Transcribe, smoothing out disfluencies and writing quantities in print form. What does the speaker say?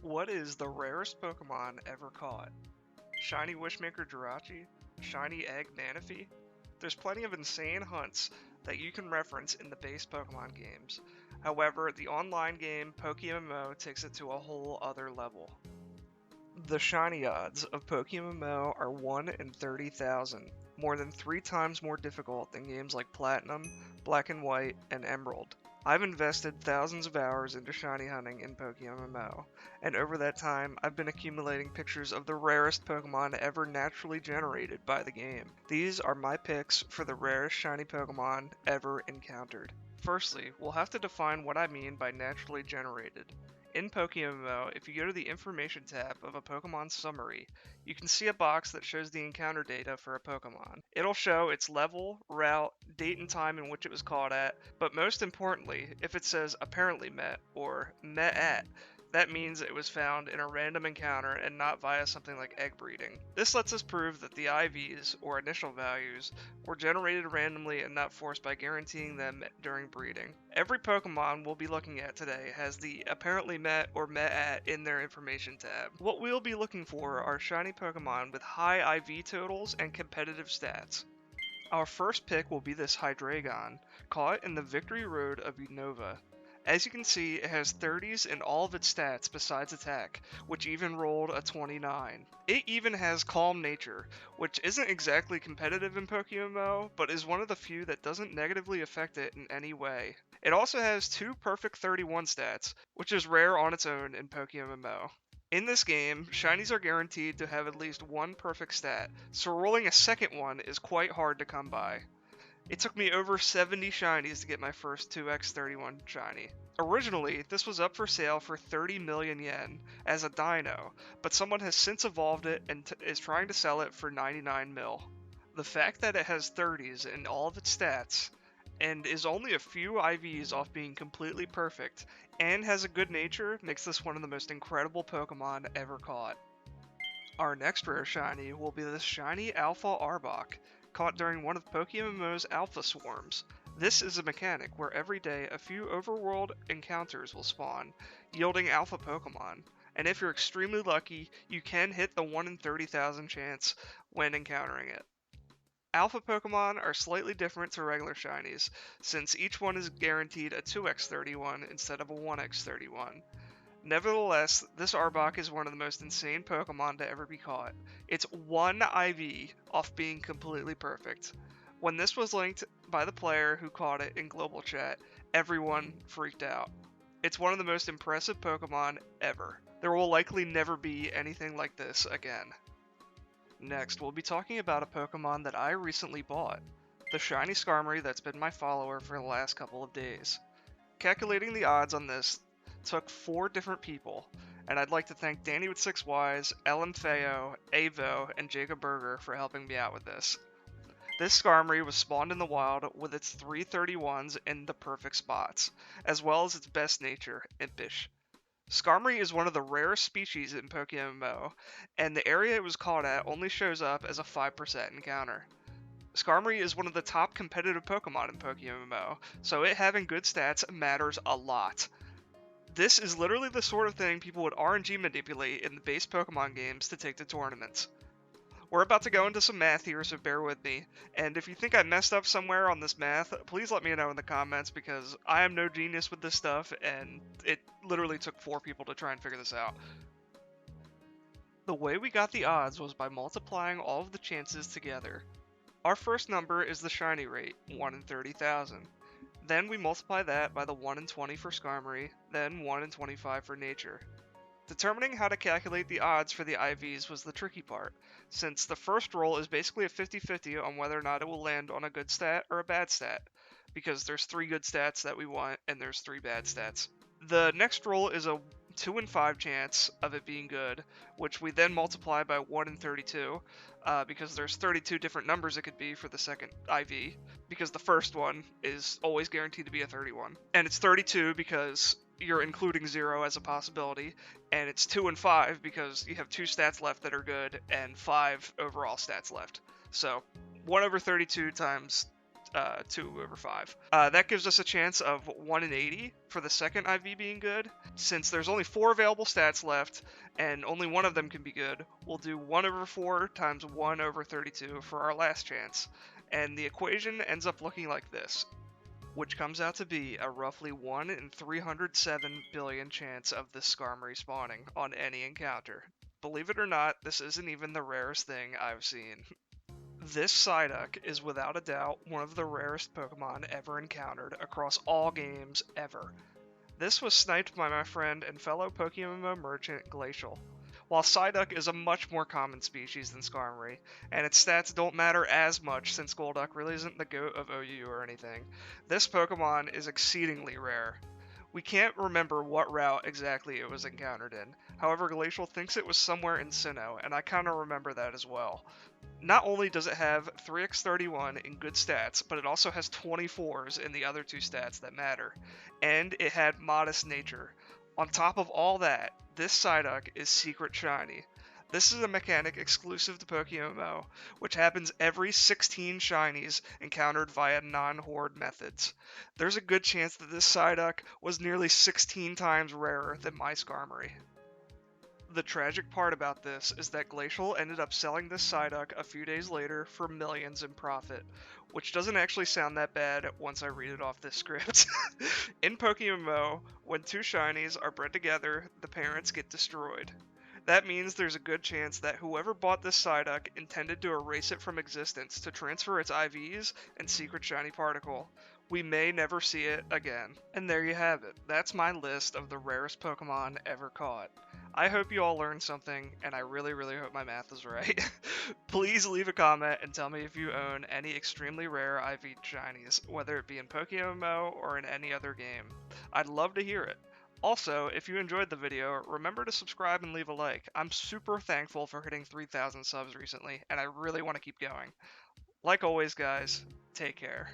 What is the rarest Pokemon ever caught? Shiny Wishmaker Jirachi? Shiny Egg Manaphy? There's plenty of insane hunts that you can reference in the base Pokemon games. However, the online game PokeMMO takes it to a whole other level. The shiny odds of PokeMMO are 1 in 30,000, more than 3 times more difficult than games like Platinum, Black and White, and Emerald. I've invested thousands of hours into shiny hunting in PokeMMO, and over that time, I've been accumulating pictures of the rarest Pokemon ever naturally generated by the game. These are my picks for the rarest shiny Pokemon ever encountered. Firstly, we'll have to define what I mean by naturally generated. In PokeMMO, if you go to the Information tab of a Pokemon summary, you can see a box that shows the encounter data for a Pokemon. It'll show its level, route, date and time in which it was caught at, but most importantly, if it says apparently met or met at, that means it was found in a random encounter and not via something like egg breeding. This lets us prove that the IVs, or initial values, were generated randomly and not forced by guaranteeing them during breeding. Every Pokemon we'll be looking at today has the apparently met or met at in their information tab. What we'll be looking for are shiny Pokemon with high IV totals and competitive stats. Our first pick will be this Hydreigon, caught in the Victory Road of Unova. As you can see, it has 30s in all of its stats besides attack, which even rolled a 29. It even has Calm Nature, which isn't exactly competitive in PokeMMO, but is one of the few that doesn't negatively affect it in any way. It also has 2 perfect 31 stats, which is rare on its own in PokeMMO. In this game, shinies are guaranteed to have at least one perfect stat, so rolling a second one is quite hard to come by. It took me over 70 shinies to get my first 2x31 shiny. Originally, this was up for sale for 30 million yen as a dino, but someone has since evolved it and is trying to sell it for 99 mil. The fact that it has 30s in all of its stats and is only a few IVs off being completely perfect and has a good nature makes this one of the most incredible Pokemon ever caught. Our next rare shiny will be this shiny Alpha Arbok, caught during one of PokeMMO's Alpha Swarms. This is a mechanic where every day a few overworld encounters will spawn, yielding Alpha Pokemon, and if you're extremely lucky, you can hit the 1 in 30,000 chance when encountering it. Alpha Pokemon are slightly different to regular shinies, since each one is guaranteed a 2x31 instead of a 1x31. Nevertheless, this Arbok is one of the most insane Pokemon to ever be caught. It's 1 IV off being completely perfect. When this was linked by the player who caught it in global chat, everyone freaked out. It's one of the most impressive Pokemon ever. There will likely never be anything like this again. Next, we'll be talking about a Pokemon that I recently bought, the shiny Skarmory that's been my follower for the last couple of days. Calculating the odds on this took 4 different people, and I'd like to thank Danny with 6 Ys, Ellen Feo, Avo, and Jacob Berger for helping me out with this. This Skarmory was spawned in the wild with its 331s in the perfect spots, as well as its best nature, Impish. Skarmory is one of the rarest species in PokeMMO, and the area it was caught at only shows up as a 5% encounter. Skarmory is one of the top competitive Pokemon in PokeMMO, so it having good stats matters a lot. This is literally the sort of thing people would RNG manipulate in the base Pokemon games to take to tournaments. We're about to go into some math here, so bear with me, and if you think I messed up somewhere on this math, please let me know in the comments because I am no genius with this stuff, and it literally took 4 people to try and figure this out. The way we got the odds was by multiplying all of the chances together. Our first number is the shiny rate, 1 in 30,000. Then we multiply that by the 1 in 20 for Skarmory, then 1 in 25 for nature. Determining how to calculate the odds for the IVs was the tricky part, since the first roll is basically a 50-50 on whether or not it will land on a good stat or a bad stat, because there's 3 good stats that we want and there's 3 bad stats. The next roll is a 2 in 5 chance of it being good, which we then multiply by 1 in 32, because there's 32 different numbers it could be for the second IV, because the first one is always guaranteed to be a 31. And it's 32 because you're including 0 as a possibility, and it's 2 and 5 because you have 2 stats left that are good and 5 overall stats left. So 1 over 32 times 2/5. That gives us a chance of 1 in 80 for the second IV being good. Since there's only 4 available stats left, and only one of them can be good, we'll do 1/4 times 1/32 for our last chance. And the equation ends up looking like this, which comes out to be a roughly 1 in 307 billion chance of this Skarmory spawning on any encounter. Believe it or not, this isn't even the rarest thing I've seen. This Psyduck is without a doubt one of the rarest Pokemon ever encountered across all games ever. This was sniped by my friend and fellow Pokemon merchant Glacial. While Psyduck is a much more common species than Skarmory, and its stats don't matter as much since Golduck really isn't the GOAT of OU or anything, this Pokemon is exceedingly rare. We can't remember what route exactly it was encountered in. However, Glacial thinks it was somewhere in Sinnoh, and I kinda remember that as well. Not only does it have 3x31 in good stats, but it also has 24s in the other two stats that matter. And it had modest nature. On top of all that, this Psyduck is secret shiny. This is a mechanic exclusive to Pokémon, which happens every 16 shinies encountered via non-horde methods. There's a good chance that this Psyduck was nearly 16 times rarer than my Skarmory. The tragic part about this is that Glacial ended up selling this Psyduck a few days later for millions in profit, which doesn't actually sound that bad once I read it off this script. In Pokemon, when two shinies are bred together, the parents get destroyed. That means there's a good chance that whoever bought this Psyduck intended to erase it from existence to transfer its IVs and secret shiny particle. We may never see it again. And there you have it. That's my list of the rarest Pokemon ever caught. I hope you all learned something, and I really, really hope my math is right. Please leave a comment and tell me if you own any extremely rare IV shinies, whether it be in Pokemon or in any other game. I'd love to hear it. Also, if you enjoyed the video, remember to subscribe and leave a like. I'm super thankful for hitting 3,000 subs recently, and I really want to keep going. Like always, guys, take care.